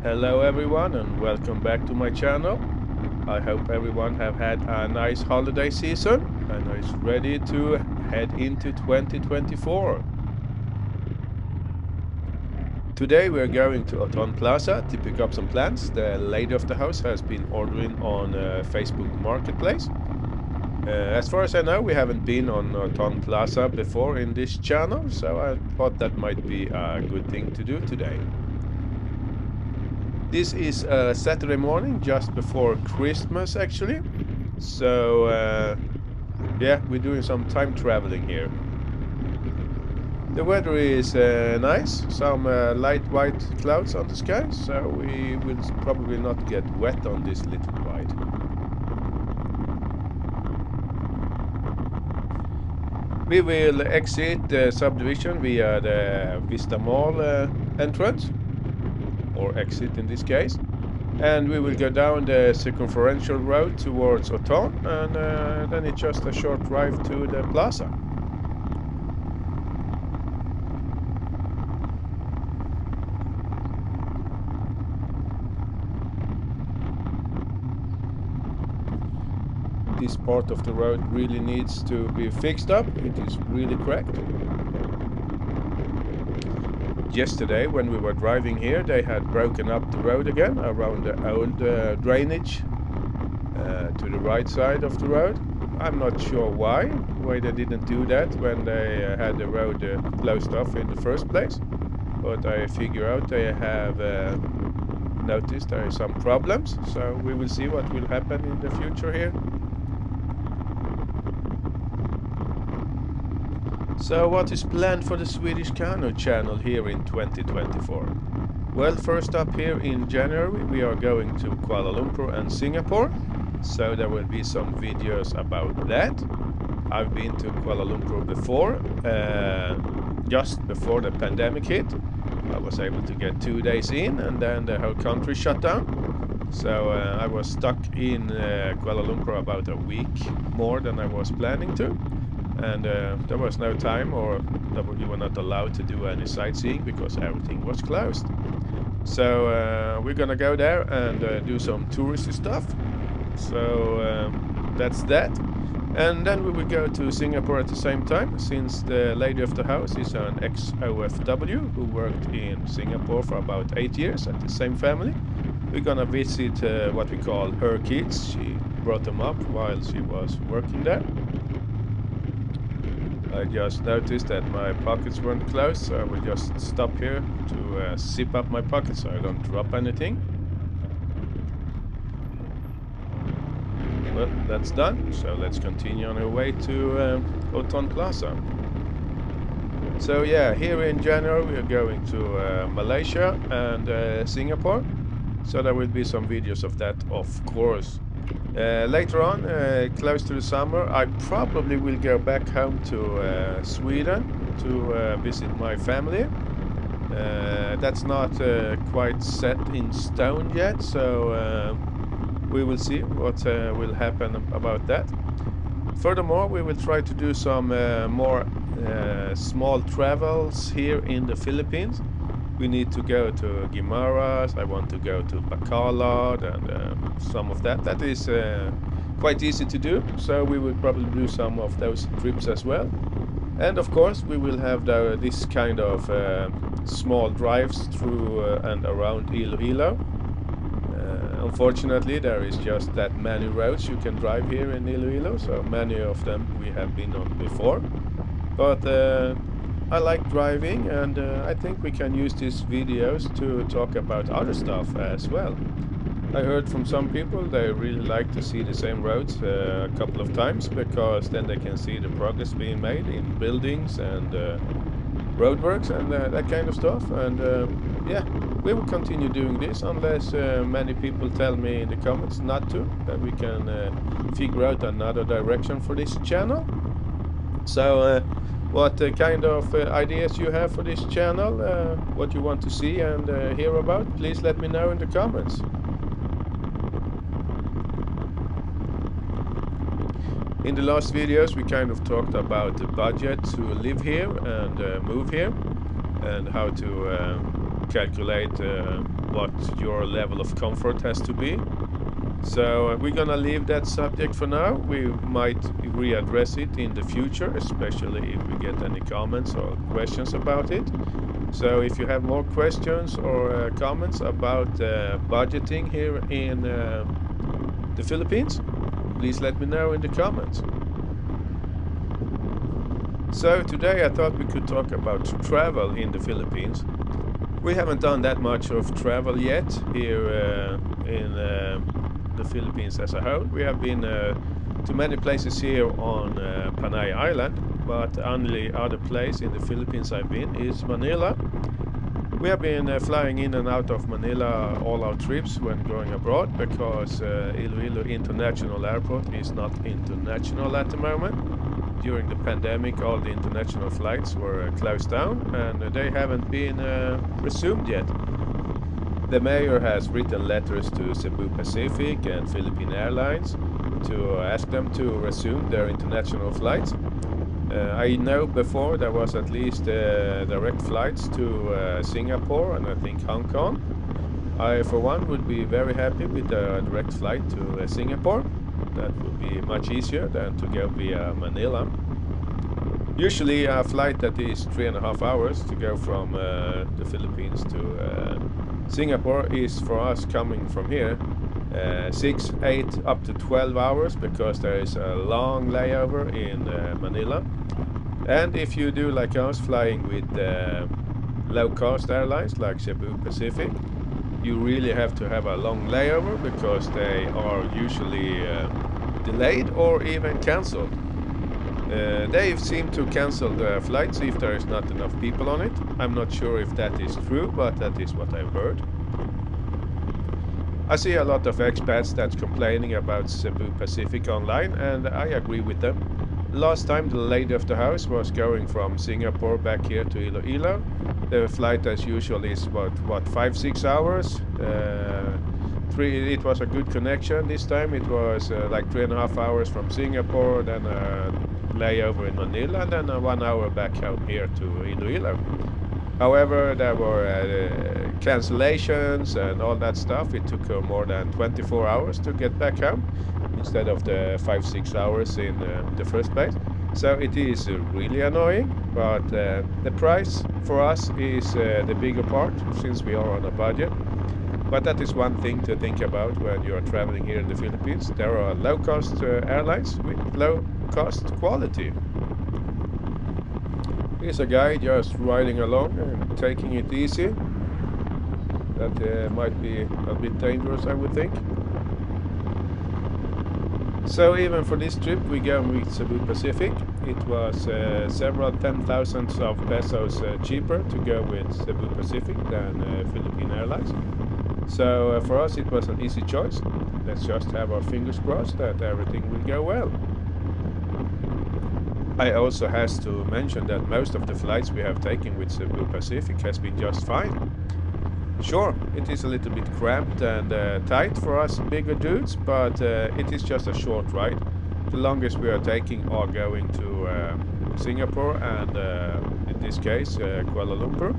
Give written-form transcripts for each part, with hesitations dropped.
Hello everyone and welcome back to my channel. I hope everyone have had a nice holiday season and is ready to head into 2024. Today we are going to Oton Plaza to pick up some plants. The lady of the house has been ordering on Facebook Marketplace. As far as I know, we haven't been on Oton Plaza before in this channel, so I thought that might be a good thing to do today. This is Saturday morning, just before Christmas actually. So yeah, we're doing some time traveling here. The weather is nice, some light white clouds on the sky, so we will probably not get wet on this little ride. We will exit the subdivision via the Vista Mall entrance, or exit in this case. And we will go down the circumferential road towards Oton, and then it's just a short drive to the plaza. This part of the road really needs to be fixed up. It is really cracked. Yesterday when we were driving here, they had broken up the road again around the old drainage to the right side of the road. I'm not sure why they didn't do that when they had the road closed off in the first place, but I figure out they have noticed there are some problems, so we will see what will happen in the future here. So what is planned for the Swedish Canoe channel here in 2024? Well, first up here in January we are going to Kuala Lumpur and Singapore, so there will be some videos about that. I've been to Kuala Lumpur before, just before the pandemic hit. I was able to get 2 days in and then the whole country shut down. So I was stuck in Kuala Lumpur about a week more than I was planning to. And there was no time, or you were not allowed to do any sightseeing because everything was closed. So we're gonna go there and do some touristy stuff. So that's that. And then we will go to Singapore at the same time, since the lady of the house is an ex-OFW who worked in Singapore for about 8 years at the same family. We're gonna visit what we call her kids. She brought them up while she was working there. I just noticed that my pockets weren't closed, so I will just stop here to zip up my pockets so I don't drop anything. Well, that's done, so let's continue on our way to Oton Plaza. So yeah, here in January we are going to Malaysia and Singapore, so there will be some videos of that, of course. Later on, close to the summer, I probably will go back home to Sweden to visit my family. That's not quite set in stone yet, so we will see what will happen about that. Furthermore, we will try to do some more small travels here in the Philippines. We need to go to Guimaras, I want to go to Bacolod and some of that. That is quite easy to do, so we will probably do some of those trips as well. And of course we will have this kind of small drives through and around Iloilo. Unfortunately there is just that many roads you can drive here in Iloilo, so many of them we have been on before. But I like driving, and I think we can use these videos to talk about other stuff as well. I heard from some people they really like to see the same roads a couple of times, because then they can see the progress being made in buildings and roadworks and that kind of stuff. And yeah, we will continue doing this unless many people tell me in the comments not to, then we can figure out another direction for this channel. So what kind of ideas you have for this channel, what you want to see and hear about, please let me know in the comments. In the last videos we kind of talked about the budget to live here and move here, and how to calculate what your level of comfort has to be. So we're gonna leave that subject for now. We might readdress it in the future, especially if we get any comments or questions about it. So if you have more questions or comments about budgeting here in the Philippines, please let me know in the comments. So today I thought we could talk about travel in the Philippines. We haven't done that much of travel yet here in the Philippines as a whole. We have been to many places here on Panay Island, but only other place in the Philippines I've been is Manila. We have been flying in and out of Manila all our trips when going abroad because Iloilo International Airport is not international at the moment. During the pandemic, all the international flights were closed down and they haven't been resumed yet. The mayor has written letters to Cebu Pacific and Philippine Airlines to ask them to resume their international flights. I know before there was at least direct flights to Singapore and I think Hong Kong. I, for one, would be very happy with a direct flight to Singapore. That would be much easier than to go via Manila. Usually a flight that is 3.5 hours to go from the Philippines to Singapore is for us coming from here 6, 8, up to 12 hours because there is a long layover in Manila. And if you do like us, flying with low-cost airlines like Cebu Pacific, you really have to have a long layover because they are usually delayed or even cancelled. They seem to cancel the flights if there is not enough people on it. I'm not sure if that is true, but that is what I've heard. I see a lot of expats that's complaining about Cebu Pacific online, and I agree with them. Last time the lady of the house was going from Singapore back here to Iloilo. The flight as usual is what 5-6 hours. It was a good connection this time. It was like 3.5 hours from Singapore, then a layover in Manila, and then 1 hour back home here to Iloilo. However, there were cancellations and all that stuff. It took more than 24 hours to get back home instead of the 5-6 hours in the first place. So it is really annoying, but the price for us is the bigger part since we are on a budget. But that is one thing to think about when you are traveling here in the Philippines. There are low-cost airlines with low-cost quality. Here's a guy just riding along and taking it easy. That might be a bit dangerous, I would think. So even for this trip we go with Cebu Pacific. It was several 10,000s of pesos cheaper to go with Cebu Pacific than Philippine Airlines. So for us it was an easy choice. Let's just have our fingers crossed that everything will go well. I also has to mention that most of the flights we have taken with Cebu Pacific has been just fine. Sure, it is a little bit cramped and tight for us bigger dudes, but it is just a short ride. The longest we are taking are going to Singapore and in this case Kuala Lumpur.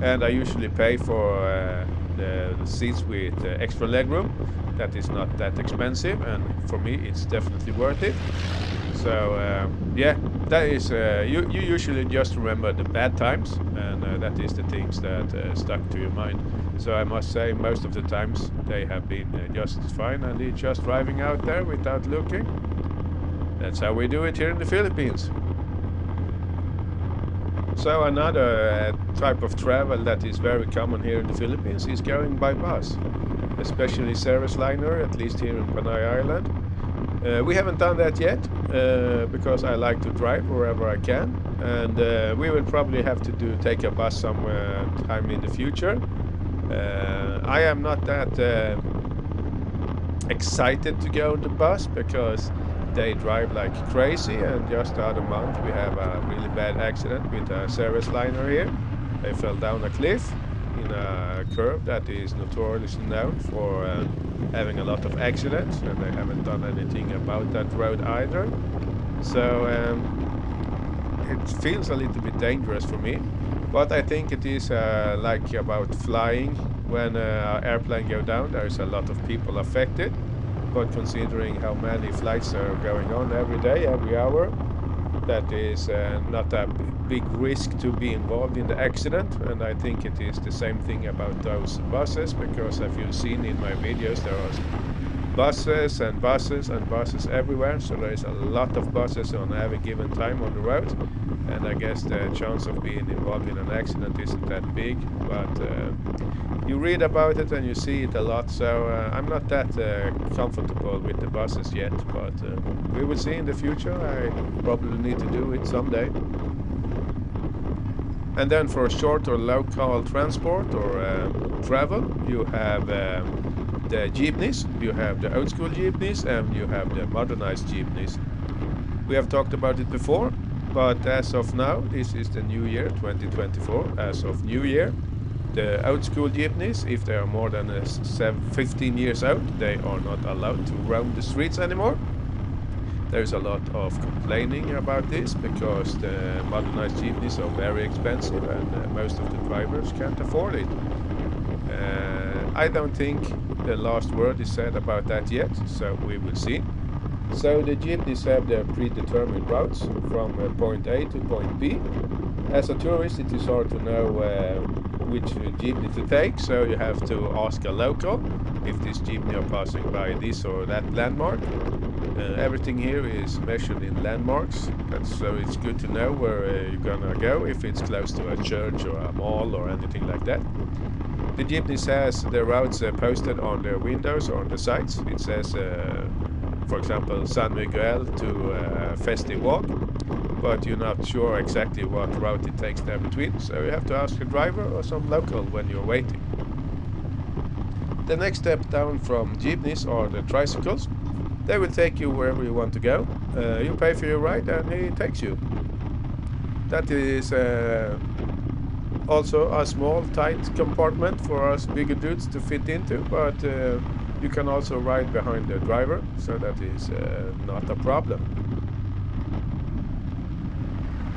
And I usually pay for the seats with extra legroom. That is not that expensive, and for me it's definitely worth it. So yeah, that is you usually just remember the bad times, and that is the things that stuck to your mind. So I must say most of the times they have been just fine, and it's just driving out there without looking. That's how we do it here in the Philippines. So another type of travel that is very common here in the Philippines is going by bus, especially service liner, at least here in Panay Island. We haven't done that yet because I like to drive wherever I can, and we will probably have to take a bus somewhere time in the future. I am not that excited to go on the bus because they drive like crazy, and just the other month we have a really bad accident with a service liner here. They fell down a cliff in a curve that is notoriously known for having a lot of accidents, and they haven't done anything about that road either. So it feels a little bit dangerous for me, but I think it is like about flying when an airplane go down, there's a lot of people affected. But considering how many flights are going on every day, every hour, that is not a big risk to be involved in the accident. And I think it is the same thing about those buses, because as you've seen in my videos, there are buses and buses and buses everywhere, so there is a lot of buses on every given time on the road, and I guess the chance of being involved in an accident isn't that big, but you read about it and you see it a lot, so I'm not that comfortable with the buses yet, but we will see in the future. I probably need to do it someday. And then for short or local transport or travel, you have the jeepneys, you have the old school jeepneys, and you have the modernized jeepneys. We have talked about it before, but as of now, this is the new year, 2024. As of new year, the old school jeepneys, if they are more than 15 years old, they are not allowed to roam the streets anymore. There's a lot of complaining about this because the modernized jeepneys are very expensive and most of the drivers can't afford it. I don't think the last word is said about that yet, so we will see. So the jeepneys have their predetermined routes from point A to point B. As a tourist, it is hard to know which jeepney to take, so you have to ask a local if this jeepney are passing by this or that landmark. Everything here is measured in landmarks, so it's good to know where you're gonna go, if it's close to a church or a mall or anything like that. The jeepneys has the routes posted on their windows or on the sides. It says, for example, San Miguel to Festi Walk, but you're not sure exactly what route it takes there between, so you have to ask a driver or some local when you're waiting. The next step down from jeepneys are the tricycles. They will take you wherever you want to go. You pay for your ride and he takes you. That is also a small, tight compartment for us bigger dudes to fit into, but you can also ride behind the driver, so that is not a problem.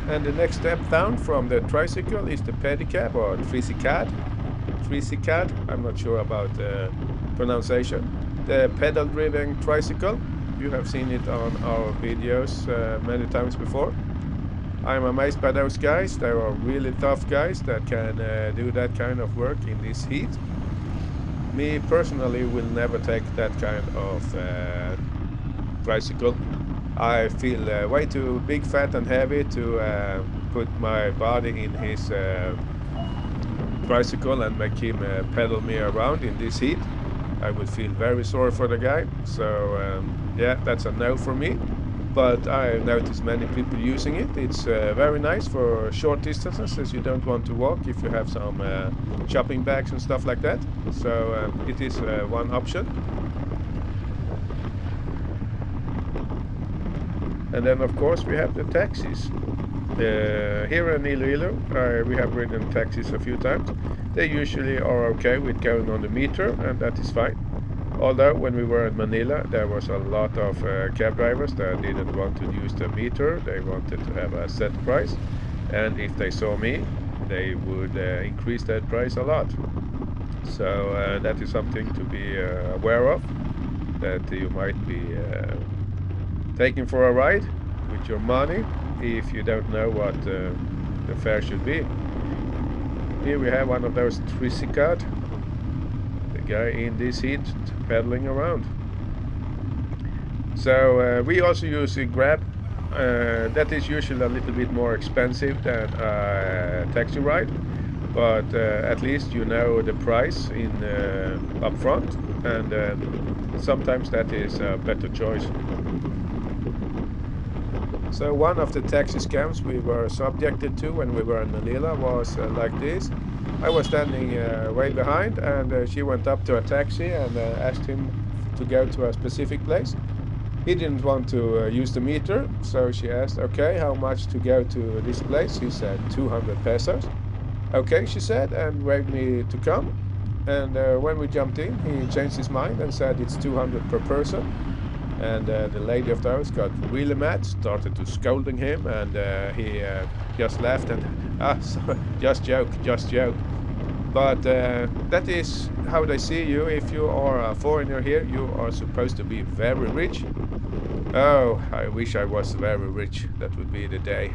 And the next step down from the tricycle is the pedicab or tricycad. Tricycad, I'm not sure about the pronunciation. The pedal-driven tricycle. You have seen it on our videos many times before. I'm amazed by those guys. They are really tough guys that can do that kind of work in this heat. Me personally will never take that kind of tricycle. I feel way too big, fat and heavy to put my body in his tricycle and make him pedal me around in this heat. I would feel very sorry for the guy, so yeah, that's a no for me. But I noticed many people using it. It's very nice for short distances, as you don't want to walk if you have some shopping bags and stuff like that. So it is one option. And then of course we have the taxis. Here in Iloilo, we have ridden taxis a few times. They usually are okay with going on the meter, and that is fine. Although when we were in Manila, there was a lot of cab drivers that didn't want to use the meter. They wanted to have a set price, and if they saw me, they would increase that price a lot. So that is something to be aware of, that you might be taken for a ride with your money if you don't know what the fare should be. Here we have one of those tricycles, the guy in this heat pedaling around. So we also use a Grab. That is usually a little bit more expensive than a taxi ride, but at least you know the price in up front, and sometimes that is a better choice. So one of the taxi scams we were subjected to when we were in Manila was like this. I was standing way behind, and she went up to a taxi and asked him to go to a specific place. He didn't want to use the meter, so she asked, okay, how much to go to this place? He said 200 pesos. Okay, she said, and waved me to come. And when we jumped in, he changed his mind and said it's 200 per person. And the lady of the house got really mad, started to scolding him, and he just laughed and, sorry, just joke. But that is how they see you. If you are a foreigner here, you are supposed to be very rich. Oh, I wish I was very rich. That would be the day.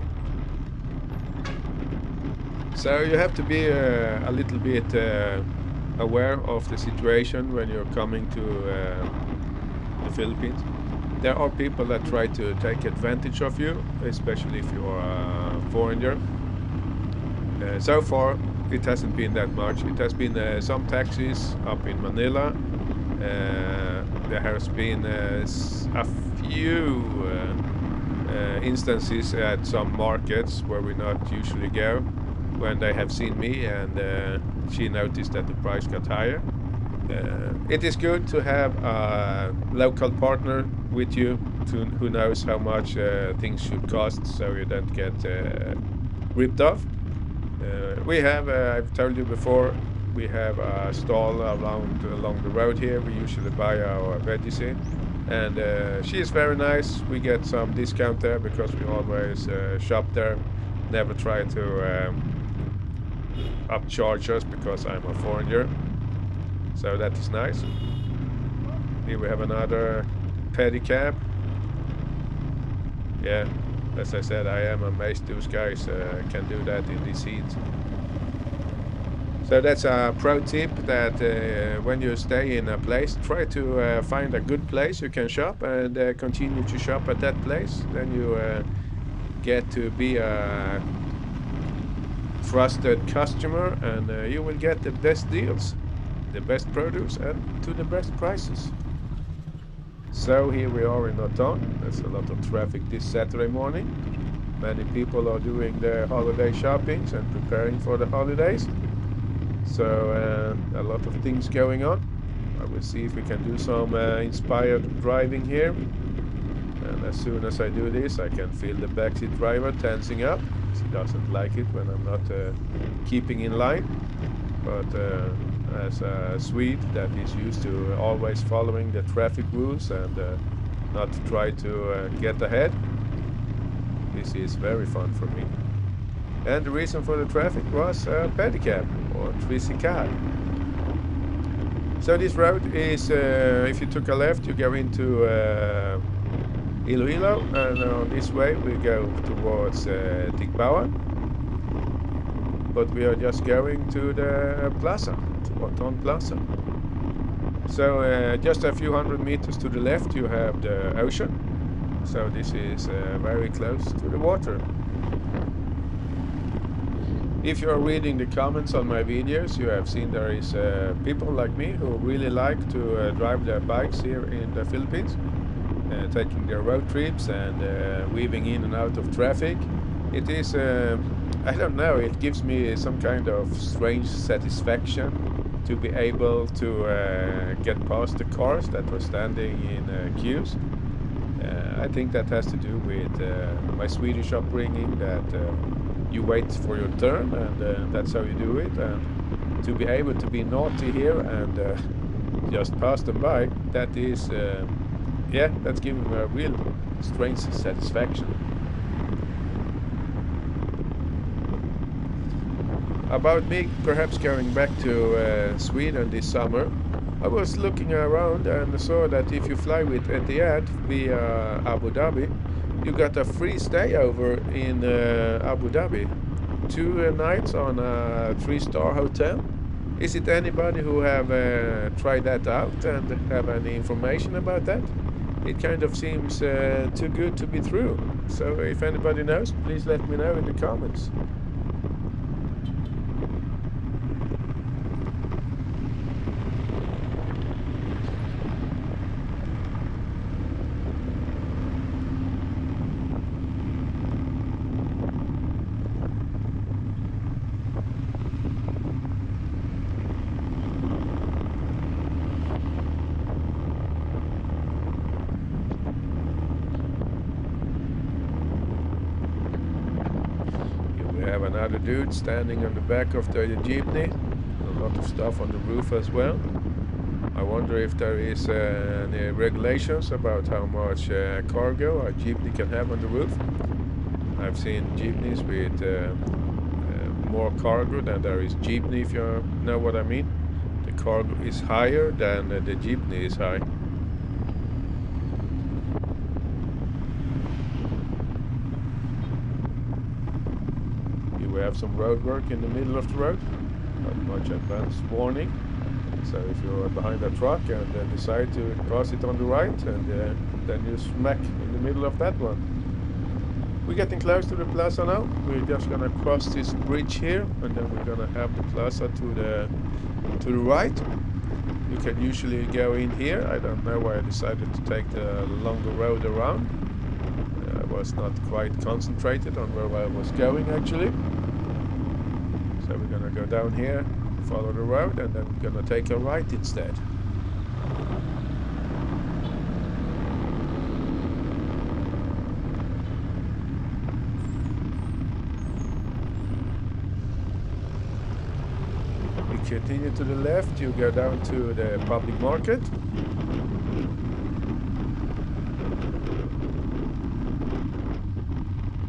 So you have to be a little bit aware of the situation when you're coming to the Philippines. There are people that try to take advantage of you, especially if you're a foreigner. So far, it hasn't been that much. It has been some taxis up in Manila. There has been a few instances at some markets where we not usually go, when they have seen me and she noticed that the price got higher. It is good to have a local partner with you who knows how much things should cost, so you don't get ripped off. We have, I've told you before, we have a stall along the road here. We usually buy our veggies in, and she is very nice. We get some discount there because we always shop there. Never try to upcharge us because I'm a foreigner. So that is nice. Here we have another pedicab. Yeah, as I said, I am amazed those guys can do that in this heat. So that's a pro tip, that when you stay in a place, try to find a good place you can shop and continue to shop at that place. Then you get to be a trusted customer, and you will get the best deals, the best produce, and to the best prices. So here we are in Oton. There's a lot of traffic this Saturday morning. Many people are doing their holiday shoppings and preparing for the holidays. So a lot of things going on. I will see if we can do some inspired driving here. And as soon as I do this, I can feel the backseat driver tensing up. He doesn't like it when I'm not keeping in line. But as a Swede that is used to always following the traffic rules and not try to get ahead, this is very fun for me. And the reason for the traffic was pedicab or tricycle. So this road is, if you took a left, you go into Iloilo, and on this way we go towards Tigbawan. But we are just going to the plaza, to Oton Plaza. So just a few hundred meters to the left you have the ocean. So this is very close to the water. If you are reading the comments on my videos, you have seen there is people like me who really like to drive their bikes here in the Philippines, taking their road trips and weaving in and out of traffic. It is, I don't know, it gives me some kind of strange satisfaction to be able to get past the cars that were standing in queues. I think that has to do with my Swedish upbringing, that you wait for your turn, and that's how you do it. And to be able to be naughty here and just pass them by, that is, yeah, that's giving me a real strange satisfaction. About me perhaps going back to Sweden this summer, I was looking around and saw that if you fly with Etihad via Abu Dhabi, you got a free stay over in Abu Dhabi. 2 nights on a 3-star hotel. Is it anybody who have tried that out and have any information about that? It kind of seems too good to be true. So if anybody knows, please let me know in the comments. We have another dude standing on the back of the jeepney. A lot of stuff on the roof as well. I wonder if there is any regulations about how much cargo a jeepney can have on the roof. I've seen jeepneys with more cargo than there is jeepney, if you know what I mean. The cargo is higher than the jeepney is high. Here we have some road work in the middle of the road. Not much advance warning. So if you're behind a truck and then decide to cross it on the right, and then you smack in the middle of that one. We're getting close to the plaza now. We're just gonna cross this bridge here, and then we're gonna have the plaza to the right. You can usually go in here. I don't know why I decided to take the longer road around. I was not quite concentrated on where I was going actually. So we're gonna go down here, follow the road, and then we're gonna take a right instead. You continue to the left, you go down to the public market.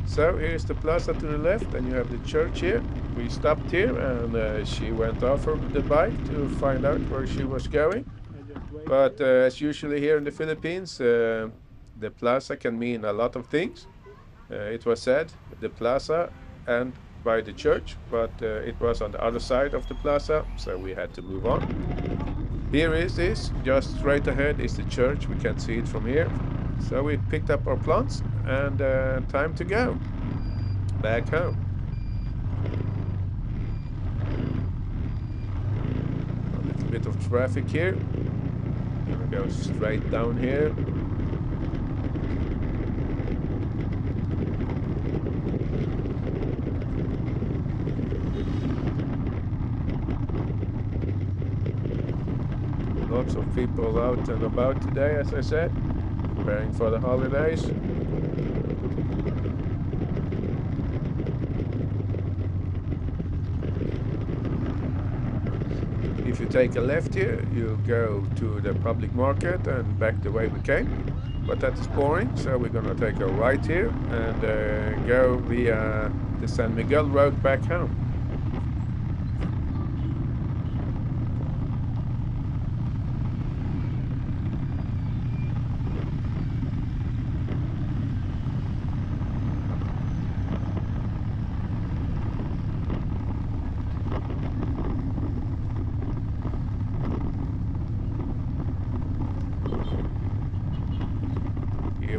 So here's the plaza to the left, and you have the church here. We stopped here, and she went off of the bike to find out where she was going. But as usually here in the Philippines, the plaza can mean a lot of things. It was said the plaza and by the church, but it was on the other side of the plaza, so we had to move on. Here is this, just straight ahead is the church. We can see it from here. So we picked up our plants, and time to go back home. A little bit of traffic here. Gonna go straight down here. Lots of people out and about today, as I said, preparing for the holidays. If you take a left here, you go to the public market and back the way we came. But that is boring, so we're gonna take a right here and go via the San Miguel road back home.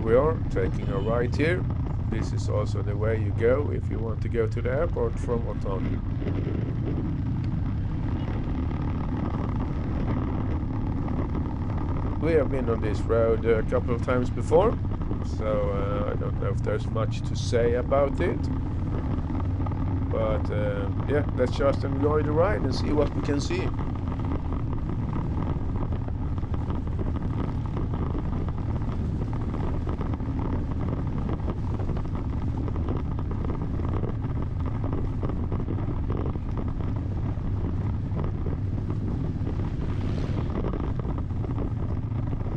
We are taking a right here. This is also the way you go if you want to go to the airport from Oton. We have been on this road a couple of times before, so I don't know if there's much to say about it. But yeah, let's just enjoy the ride and see what we can see.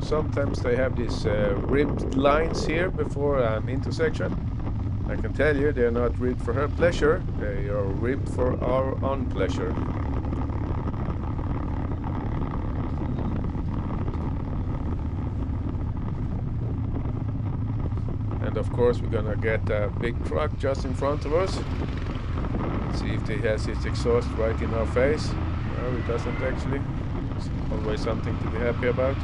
Sometimes they have these ribbed lines here before an intersection. I can tell you they're not ribbed for her pleasure, they are ribbed for our own pleasure. And of course we're gonna get a big truck just in front of us. See if he has his exhaust right in our face. No, it doesn't actually. It's always something to be happy about.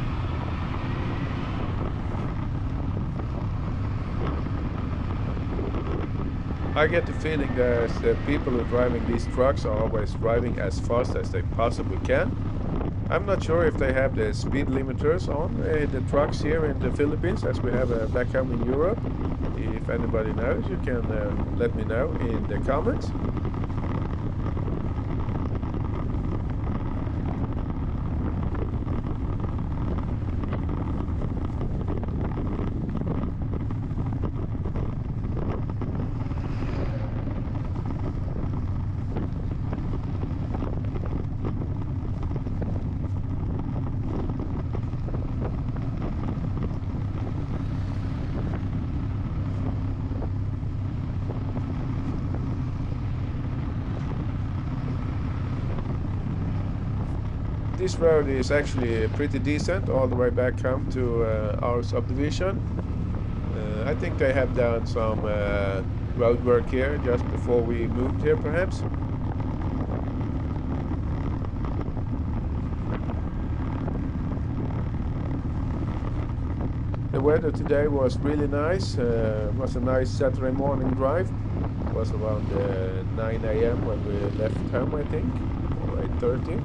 I get the feeling that the people who are driving these trucks are always driving as fast as they possibly can. I'm not sure if they have the speed limiters on the trucks here in the Philippines as we have back home in Europe. If anybody knows, you can let me know in the comments. this road is actually pretty decent all the way back home to our subdivision. I think they have done some road work here just before we moved here, perhaps. The weather today was really nice. It was a nice Saturday morning drive. It was around 9 a.m. when we left home, I think, or 8:30.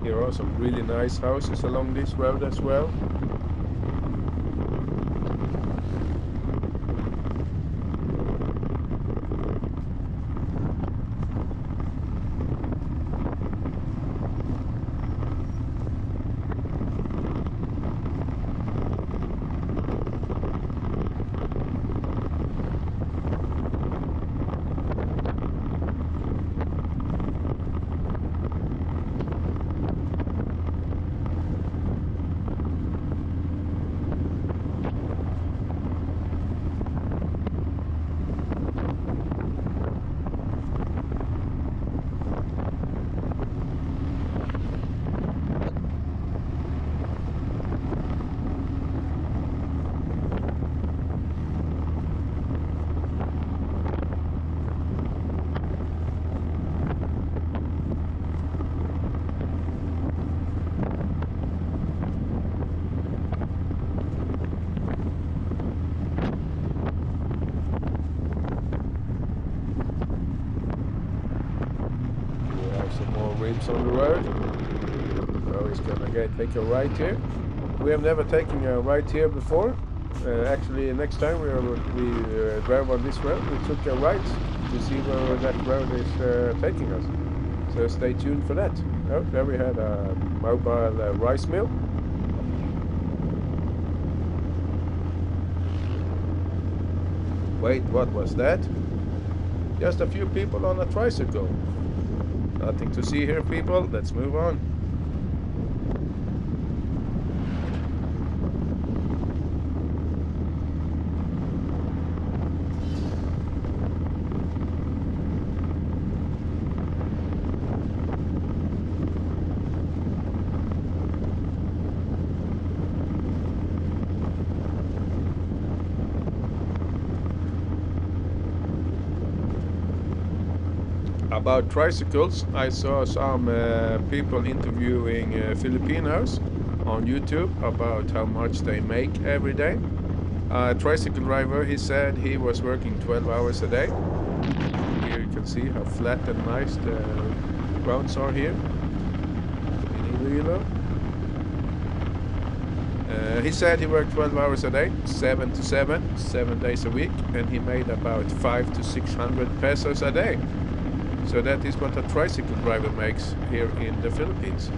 Here are some really nice houses along this road as well. Some more ribs on the road. So he's gonna take a right here. We have never taken a right here before. Actually, next time we drove on this road, we took a right to see where that road is taking us. So stay tuned for that. Oh, there we had a mobile rice mill. Wait, what was that? Just a few people on a tricycle. Nothing to see here, people. Let's move on. About tricycles, I saw some people interviewing Filipinos on YouTube about how much they make every day. A tricycle driver, he said he was working 12 hours a day. Here you can see how flat and nice the grounds are here in Iloilo. He said he worked 12 hours a day, 7 to 7, 7 days a week, and he made about 500 to 600 pesos a day. So that is what a tricycle driver makes here in the Philippines.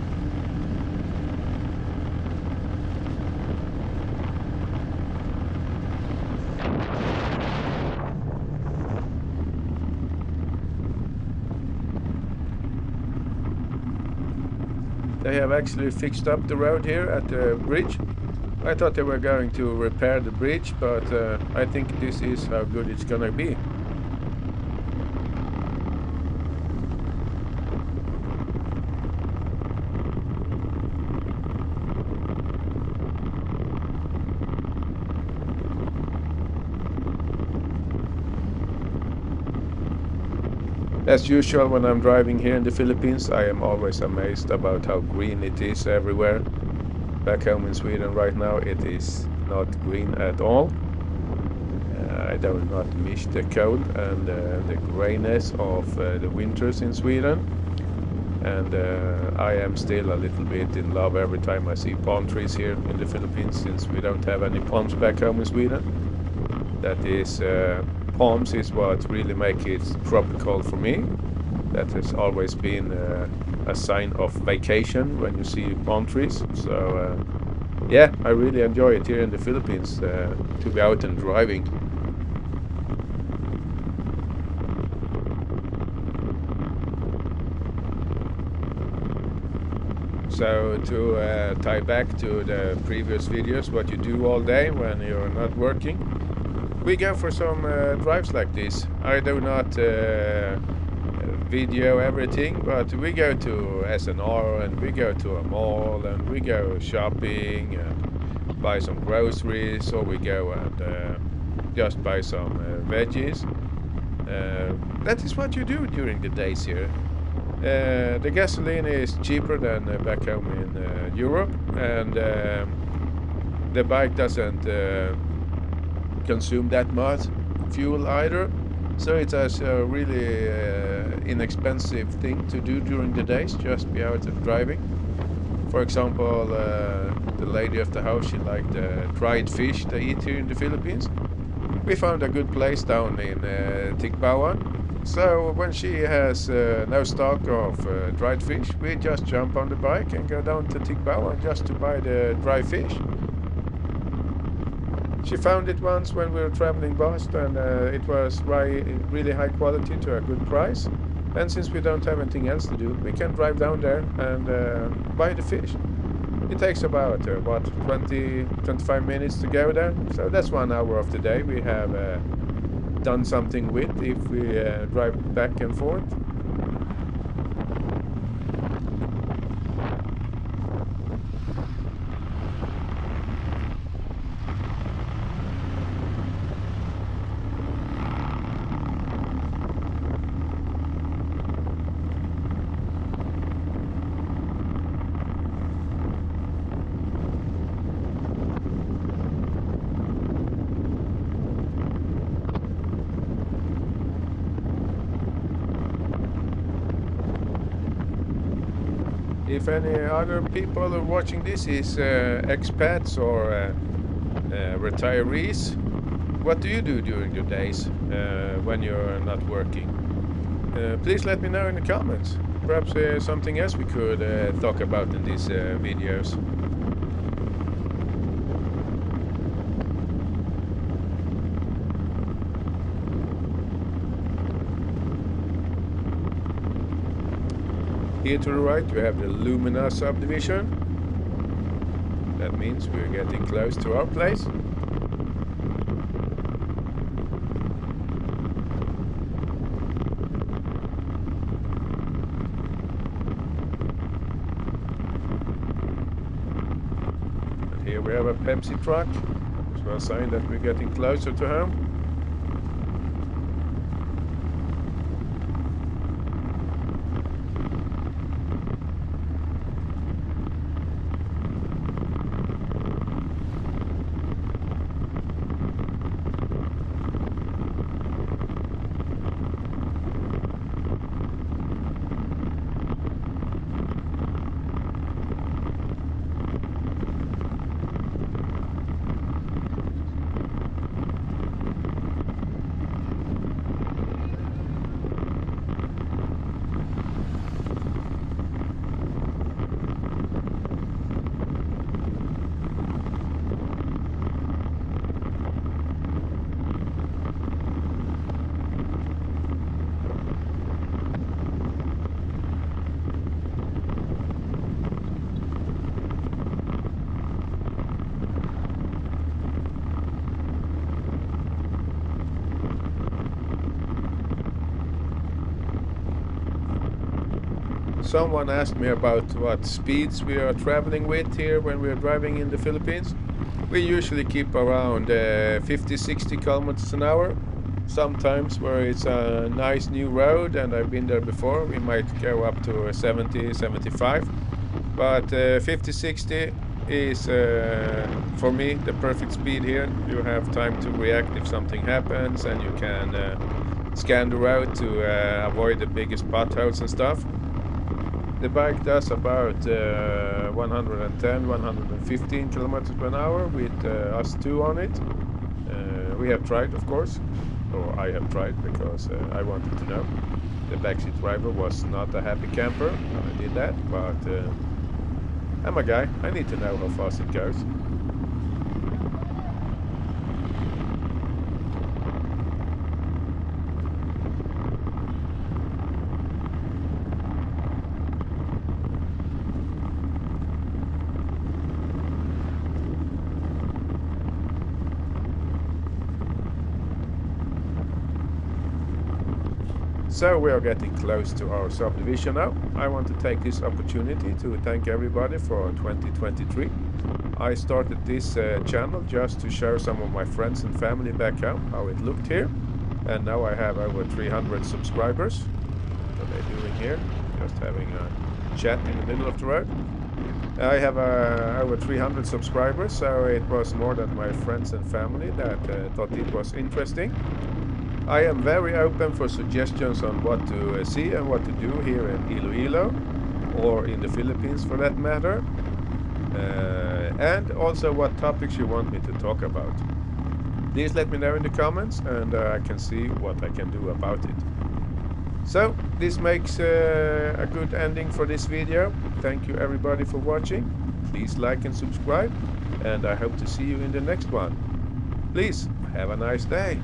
They have actually fixed up the road here at the bridge. I thought they were going to repair the bridge, but I think this is how good it's gonna be. As usual, when I'm driving here in the Philippines, I am always amazed about how green it is everywhere. Back home in Sweden right now, it is not green at all. I do not miss the cold and the grayness of the winters in Sweden. And I am still a little bit in love every time I see palm trees here in the Philippines, since we don't have any palms back home in Sweden. That is, palms is what really make it tropical for me. That has always been a sign of vacation when you see palm trees. So yeah, I really enjoy it here in the Philippines to be out and driving. So to tie back to the previous videos, what you do all day when you're not working, we go for some drives like this. I do not video everything, but we go to SNR and we go to a mall and we go shopping and buy some groceries, or we go and just buy some veggies. That is what you do during the days here. The gasoline is cheaper than back home in Europe, and the bike doesn't consume that much fuel either. So it's a really inexpensive thing to do during the days, just be out and driving. For example, the lady of the house, she liked dried fish they eat here in the Philippines. We found a good place down in Tikbawan. So when she has no stock of dried fish, we just jump on the bike and go down to Tikbawan just to buy the dry fish. She found it once when we were traveling past, and it was really high quality to a good price. And since we don't have anything else to do, we can drive down there and buy the fish. It takes about 25 minutes to go there. So that's 1 hour of the day we have done something with if we drive back and forth. If any other people are watching this is expats or retirees, what do you do during your days when you're not working? Please let me know in the comments. Perhaps something else we could talk about in these videos. Here to the right we have the Lumina subdivision. That means we're getting close to our place. And here we have a Pepsi truck, which was a sign that we're getting closer to home. Someone asked me about what speeds we are traveling with here when we are driving in the Philippines. We usually keep around 50-60 kilometers an hour. Sometimes where it's a nice new road and I've been there before, we might go up to 70-75. But 50-60 is for me the perfect speed here. You have time to react if something happens, and you can scan the road to avoid the biggest potholes and stuff. The bike does about 110, 115 kilometers per hour with us two on it. We have tried, of course, or I have tried because I wanted to know. The backseat driver was not a happy camper when I did that, but I'm a guy. I need to know how fast it goes. So we are getting close to our subdivision now. I want to take this opportunity to thank everybody for 2023. I started this channel just to show some of my friends and family back home how it looked here. And now I have over 300 subscribers. What are they doing here? Just having a chat in the middle of the road. I have over 300 subscribers, so it was more than my friends and family that thought it was interesting. I am very open for suggestions on what to see and what to do here in Iloilo, or in the Philippines for that matter, and also what topics you want me to talk about. Please let me know in the comments, and I can see what I can do about it. So this makes a good ending for this video. Thank you everybody for watching. Please like and subscribe, and I hope to see you in the next one. Please have a nice day.